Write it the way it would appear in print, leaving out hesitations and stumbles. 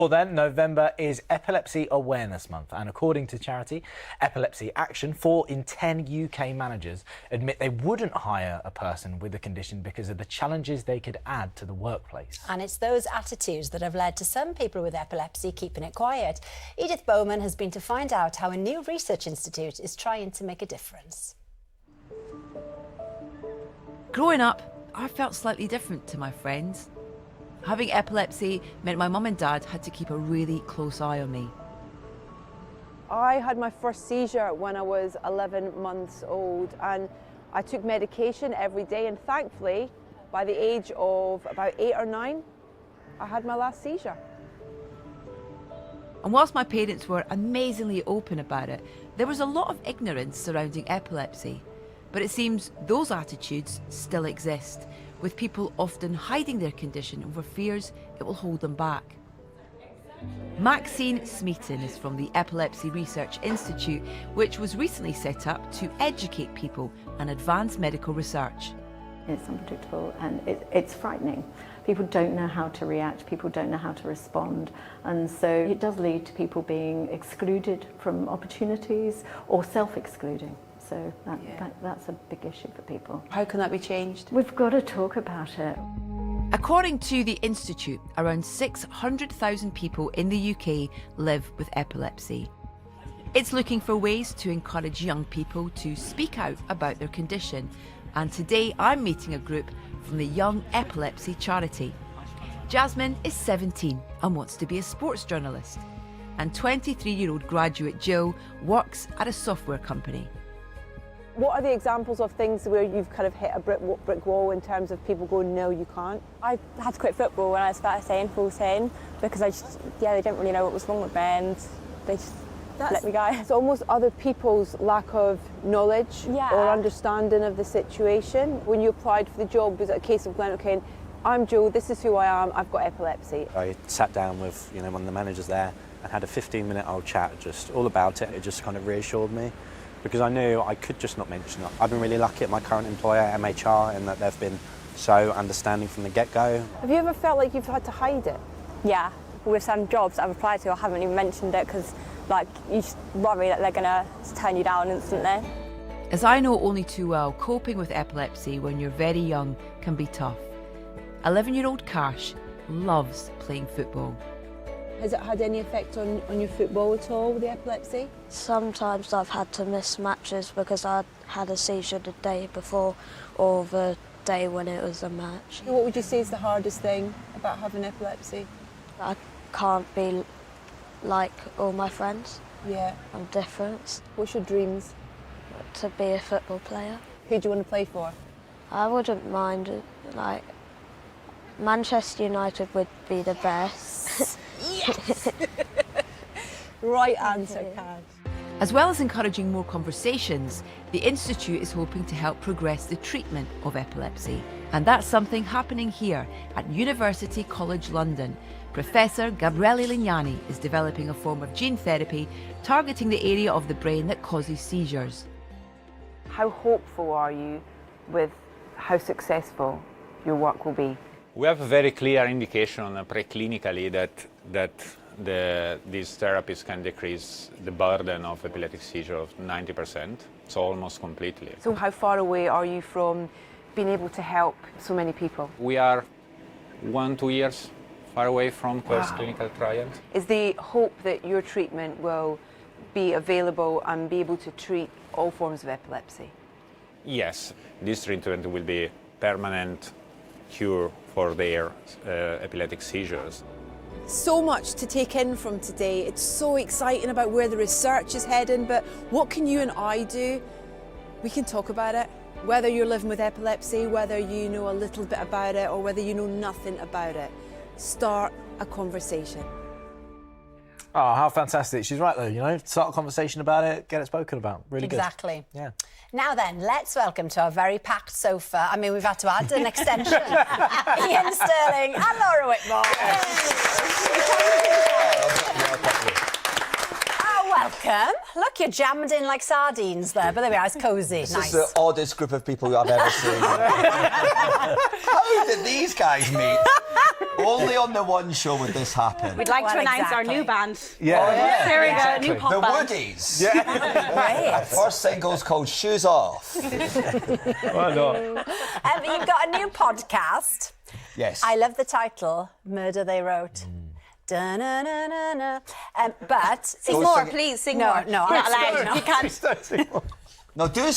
Well then, November is Epilepsy Awareness Month, and according to charity Epilepsy Action, 4 in 10 UK managers admit they wouldn't hire a person with the condition because of the challenges they could add to the workplace. And it's those attitudes that have led to some people with epilepsy keeping it quiet. Edith Bowman has been to find out how a new research institute is trying to make a difference. Growing up, I felt slightly different to my friends. Having epilepsy meant my mum and dad had to keep a really close eye on me. I had my first seizure when I was 11 months old, and I took medication every day, and thankfully by the age of about 8 or 9 I had my last seizure. And whilst my parents were amazingly open about it, there was a lot of ignorance surrounding epilepsy. But it seems those attitudes still exist, with people often hiding their condition over fears it will hold them back. Maxine Smeaton is from the Epilepsy Research Institute, which was recently set up to educate people and advance medical research. It's unpredictable and it's frightening. People don't know how to react, people don't know how to respond, and so it does lead to people being excluded from opportunities or self-excluding. So that's a big issue for people. How can that be changed? We've got to talk about it. According to the Institute, around 600,000 people in the UK live with epilepsy. It's looking for ways to encourage young people to speak out about their condition. And today I'm meeting a group from the Young Epilepsy charity. Jasmine is 17 and wants to be a sports journalist. And 23-year-old graduate Jill works at a software company. What are the examples of things where you've kind of hit a brick wall in terms of people going, no, you can't? I had to quit football when I started staying full time because they didn't really know what was wrong with me, and they just let me go. It's almost other people's lack of knowledge or understanding of the situation. When you applied for the job, was it a case of going, okay, I'm Joe, this is who I am, I've got epilepsy? I sat down with one of the managers there and had a 15-minute old chat just all about it. It just kind of reassured me, because I knew I could just not mention it. I've been really lucky at my current employer, MHR, in that they've been so understanding from the get-go. Have you ever felt like you've had to hide it? Yeah, with some jobs I've applied to, I haven't even mentioned it because you just worry that they're going to turn you down instantly. As I know only too well, coping with epilepsy when you're very young can be tough. 11-year-old Cash loves playing football. Has it had any effect on your football at all with the epilepsy? Sometimes I've had to miss matches because I had a seizure the day before or the day when it was a match. What would you say is the hardest thing about having epilepsy? I can't be like all my friends. Yeah. I'm different. What's your dreams? To be a football player. Who do you want to play for? I wouldn't mind, Manchester United would be the best. Yes! Right answer, Cash. As well as encouraging more conversations, the Institute is hoping to help progress the treatment of epilepsy. And that's something happening here at University College London. Professor Gabriele Lignani is developing a form of gene therapy targeting the area of the brain that causes seizures. How hopeful are you with how successful your work will be? We have a very clear indication preclinically that these therapies can decrease the burden of epileptic seizure of 90%, so almost completely. So how far away are you from being able to help so many people? We are 1-2 years far away from first clinical trials. Is the hope that your treatment will be available and be able to treat all forms of epilepsy? Yes, this treatment will be permanent cure for their epileptic seizures. So much to take in from today. It's so exciting about where the research is heading, but what can you and I do? We can talk about it. Whether you're living with epilepsy, whether you know a little bit about it, or whether you know nothing about it, start a conversation. Oh, how fantastic. She's right though, start a conversation about it, get it spoken about. Really good. Exactly. Yeah. Now then, let's welcome to our very packed sofa. I mean, we've had to add an extension. Ian Sterling and Laura Whitmore. Oh, welcome. welcome. Look, you're jammed in like sardines there, but there we are, it's cosy, This nice. is the oddest group of people I've ever seen. How did these guys meet? Only on the one show would this happen. We'd like to Well, announce exactly. our new band. Yeah. Oh, yeah. There we Exactly. go, new pop The band. Woodies. Yeah. Our first single's called Shoes Off. Why not? You've got a new podcast. Yes. I love the title, Murder They Wrote. Da-na-na-na-na. But Sing Go more, sing it. please, sing No, more. no, You're not I'm allowed. You can't. No, do